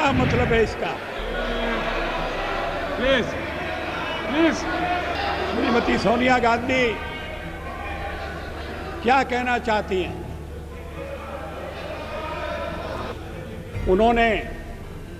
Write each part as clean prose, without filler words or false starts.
क्या मतलब है इसका? Please please. श्रीमती सोनिया गांधी क्या कहना चाहती हैं? उन्होंने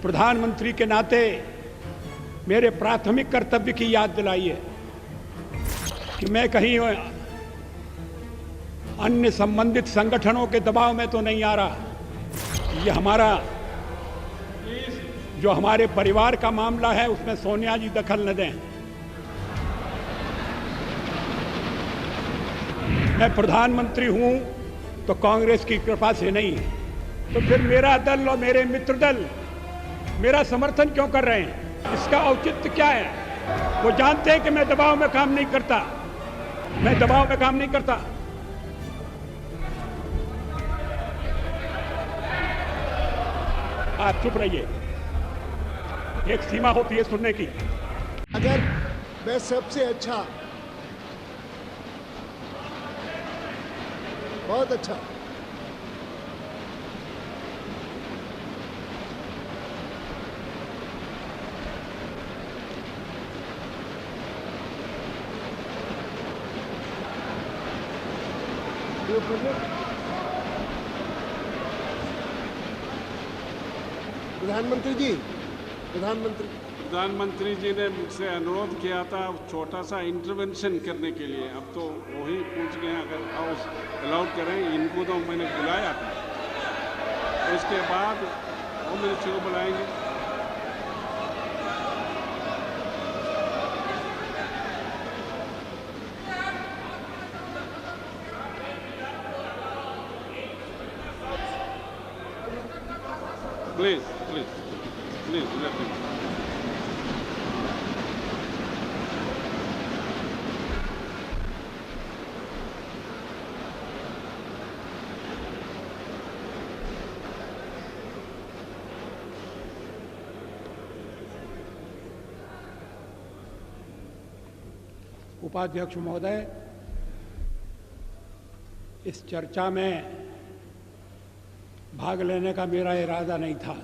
प्रधानमंत्री के नाते मेरे प्राथमिक कर्तव्य की याद दिलाई है कि मैं कहीं अन्य संबंधित संगठनों के दबाव में तो नहीं आ रहा। ये हमारा जो हमारे परिवार का मामला है उसमें सोनिया जी दखल न दें। मैं प्रधानमंत्री हूं तो कांग्रेस की कृपा से नहीं, तो फिर मेरा दल और मेरे मित्र दल मेरा समर्थन क्यों कर रहे हैं? इसका औचित्य क्या है? वो जानते हैं कि मैं दबाव में काम नहीं करता, मैं दबाव में काम नहीं करता। आप चुप रहिए, एक सीमा होती है सुनने की। अगर मैं सबसे अच्छा, बहुत अच्छा, प्रधानमंत्री जी ने मुझसे अनुरोध किया था छोटा सा इंटरवेंशन करने के लिए। अब तो वही पूछ गए, अगर हाउस अलाउड करें। इनको तो मैंने बुलाया था, उसके बाद होम मिनिस्टर को बुलाएंगे। Please please please let me. उपाध्यक्ष महोदय, इस चर्चा में भाग लेने का मेरा इरादा नहीं था।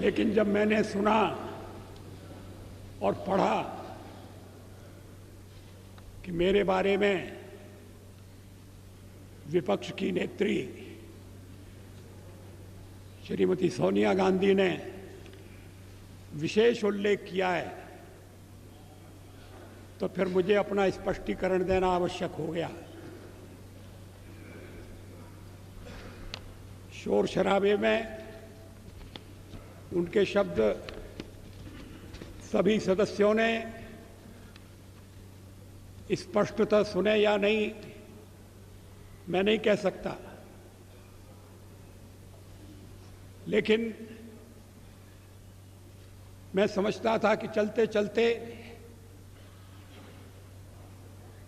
लेकिन जब मैंने सुना और पढ़ा कि मेरे बारे में विपक्ष की नेत्री श्रीमती सोनिया गांधी ने विशेष उल्लेख किया है, तो फिर मुझे अपना स्पष्टीकरण देना आवश्यक हो गया। शोर शराबे में उनके शब्द सभी सदस्यों ने स्पष्टतः सुने या नहीं, मैं नहीं कह सकता, लेकिन मैं समझता था कि चलते चलते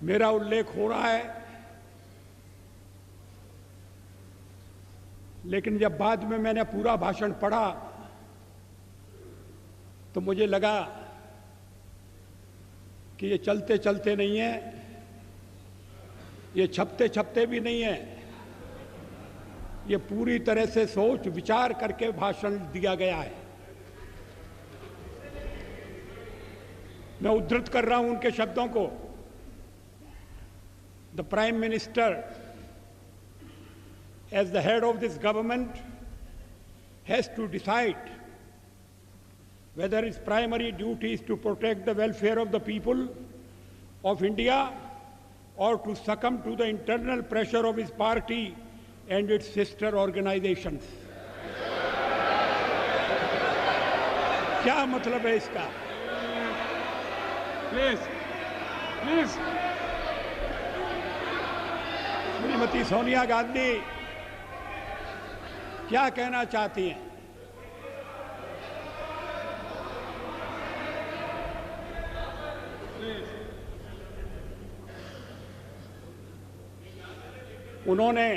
मेरा उल्लेख हो रहा है। लेकिन जब बाद में मैंने पूरा भाषण पढ़ा तो मुझे लगा कि ये चलते चलते नहीं है, ये छपते छपते भी नहीं है, ये पूरी तरह से सोच विचार करके भाषण दिया गया है। मैं उद्धृत कर रहा हूं उनके शब्दों को। The prime minister as the head of this government has to decide whether its primary duty is to protect the welfare of the people of India or to succumb to the internal pressure of his party and its sister organizations. क्या मतलब है इसका? Please please. Shrimati Sonia Gandhi क्या कहना चाहती हैं? उन्होंने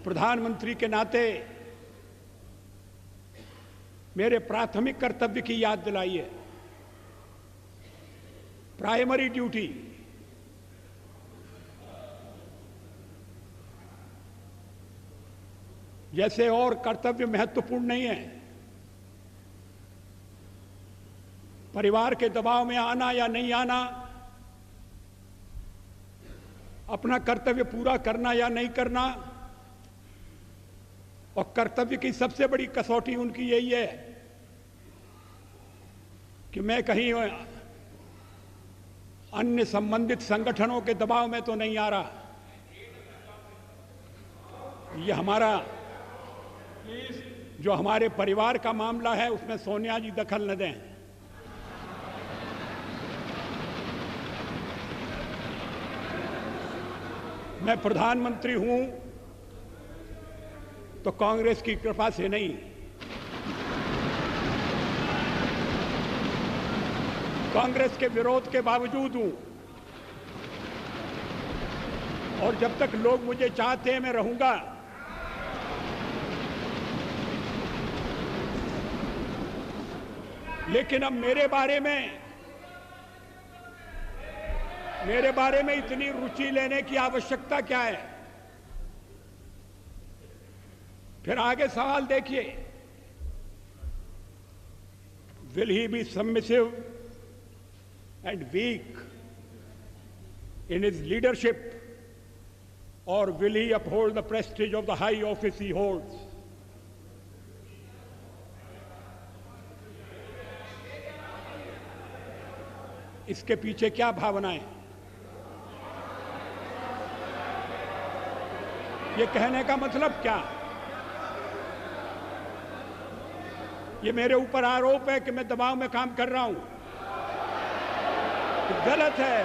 प्रधानमंत्री के नाते मेरे प्राथमिक कर्तव्य की याद दिलाई है प्राइमरी ड्यूटी जैसे और कर्तव्य महत्वपूर्ण नहीं है। परिवार के दबाव में आना या नहीं आना, अपना कर्तव्य पूरा करना या नहीं करना, और कर्तव्य की सबसे बड़ी कसौटी उनकी यही है कि मैं कहीं अन्य संबंधित संगठनों के दबाव में तो नहीं आ रहा। ये हमारा जो हमारे परिवार का मामला है उसमें सोनिया जी दखल न दें। मैं प्रधानमंत्री हूं तो कांग्रेस की कृपा से नहीं, कांग्रेस के विरोध के बावजूद हूं, और जब तक लोग मुझे चाहते हैं मैं रहूंगा। लेकिन अब मेरे बारे में इतनी रुचि लेने की आवश्यकता क्या है? फिर आगे सवाल देखिए, will he be submissive and weak in his leadership, और will he uphold the prestige of the high office he holds? इसके पीछे क्या भावनाएं? ये कहने का मतलब क्या? ये मेरे ऊपर आरोप है कि मैं दबाव में काम कर रहा हूं, गलत है।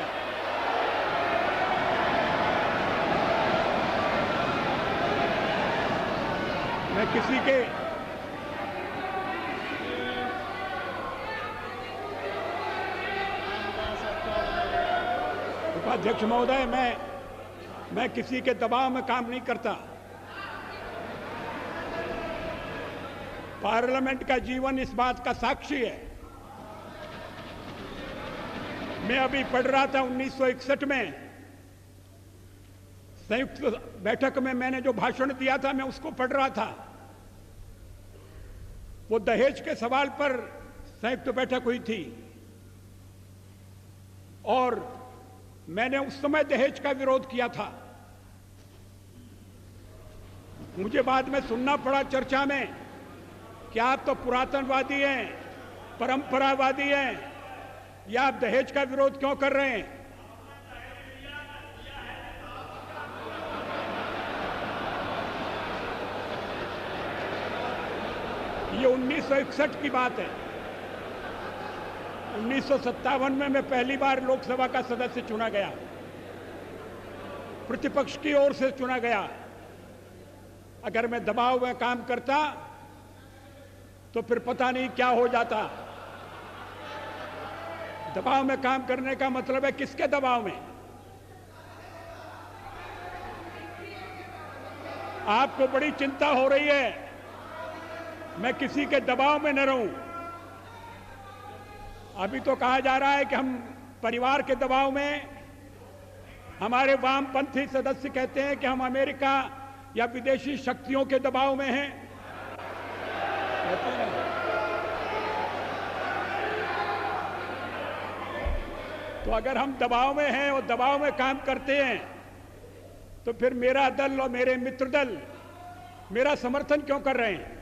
मैं किसी के उपाध्यक्ष महोदय, मैं किसी के दबाव में काम नहीं करता। पार्लियामेंट का जीवन इस बात का साक्षी है। मैं अभी पढ़ रहा था 1961 में संयुक्त बैठक में मैंने जो भाषण दिया था, मैं उसको पढ़ रहा था। वो दहेज के सवाल पर संयुक्त बैठक हुई थी, और मैंने उस समय दहेज का विरोध किया था। मुझे बाद में सुनना पड़ा चर्चा में कि आप तो पुरातनवादी हैं, परंपरावादी हैं, या आप दहेज का विरोध क्यों कर रहे हैं? ये 1961 की बात है। 1957 में मैं पहली बार लोकसभा का सदस्य चुना गया, प्रतिपक्ष की ओर से चुना गया। अगर मैं दबाव में काम करता तो फिर पता नहीं क्या हो जाता। दबाव में काम करने का मतलब है किसके दबाव में? आपको बड़ी चिंता हो रही है मैं किसी के दबाव में न रहूं। अभी तो कहा जा रहा है कि हम परिवार के दबाव में, हमारे वामपंथी सदस्य कहते हैं कि हम अमेरिका या विदेशी शक्तियों के दबाव में हैं। तो अगर हम दबाव में हैं और दबाव में काम करते हैं तो फिर मेरा दल और मेरे मित्र दल मेरा समर्थन क्यों कर रहे हैं?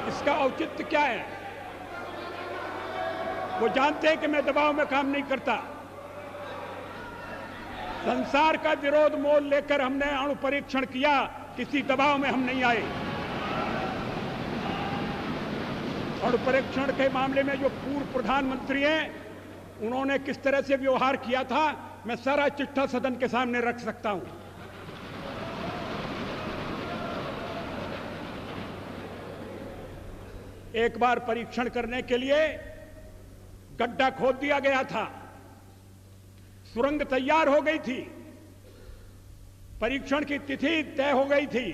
इसका औचित्य क्या है? वो जानते हैं कि मैं दबाव में काम नहीं करता। संसार का विरोध मोल लेकर हमने अणु परीक्षण किया, किसी दबाव में हम नहीं आए। अणु परीक्षण के मामले में जो पूर्व प्रधानमंत्री हैं, उन्होंने किस तरह से व्यवहार किया था, मैं सारा चिट्ठा सदन के सामने रख सकता हूं। एक बार परीक्षण करने के लिए गड्ढा खोद दिया गया था, सुरंग तैयार हो गई थी, परीक्षण की तिथि तय हो गई थी।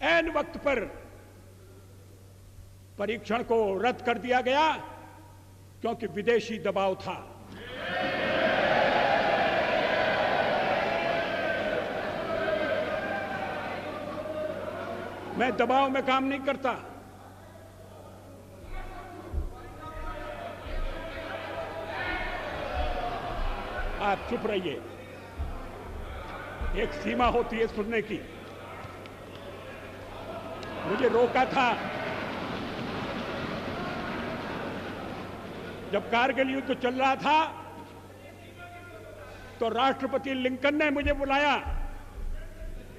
ऐन वक्त पर परीक्षण को रद्द कर दिया गया क्योंकि विदेशी दबाव था। मैं दबाव में काम नहीं करता। आप चुप रहिए, एक सीमा होती है सुनने की। मुझे रोका था जब कारगिल युद्ध चल रहा था, तो राष्ट्रपति लिंकन ने मुझे बुलाया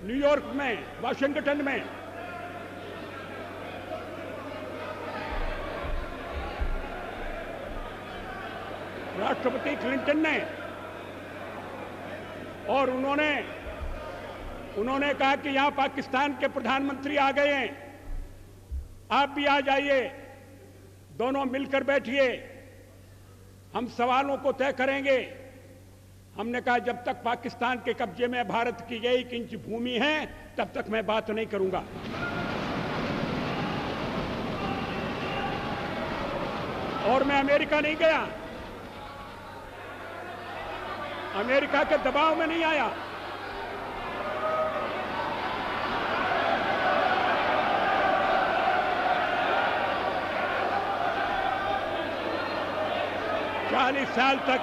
न्यूयॉर्क में, वाशिंगटन में। राष्ट्रपति क्लिंटन ने, और उन्होंने कहा कि यहां पाकिस्तान के प्रधानमंत्री आ गए हैं, आप भी आ जाइए, दोनों मिलकर बैठिए, हम सवालों को तय करेंगे। हमने कहा जब तक पाकिस्तान के कब्जे में भारत की 1 इंच भूमि है तब तक मैं बात नहीं करूंगा। और मैं अमेरिका नहीं गया, अमेरिका के दबाव में नहीं आया। चालीस साल तक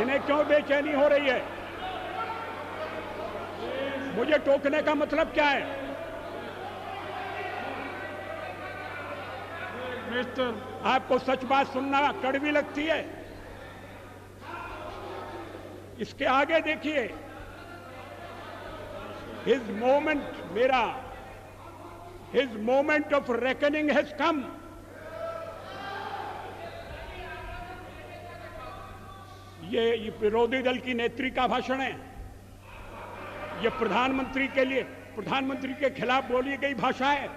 इन्हें क्यों बेचैनी हो रही है? मुझे टोकने का मतलब क्या है? मिस्टर, आपको सच बात सुनना कड़वी लगती है? इसके आगे देखिए, his moment of reckoning has come. ये विरोधी दल की नेत्री का भाषण है, ये प्रधानमंत्री के खिलाफ बोली गई भाषा है।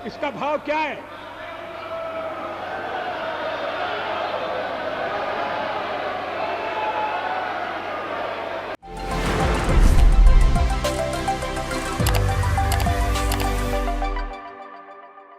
इसका भाव क्या है?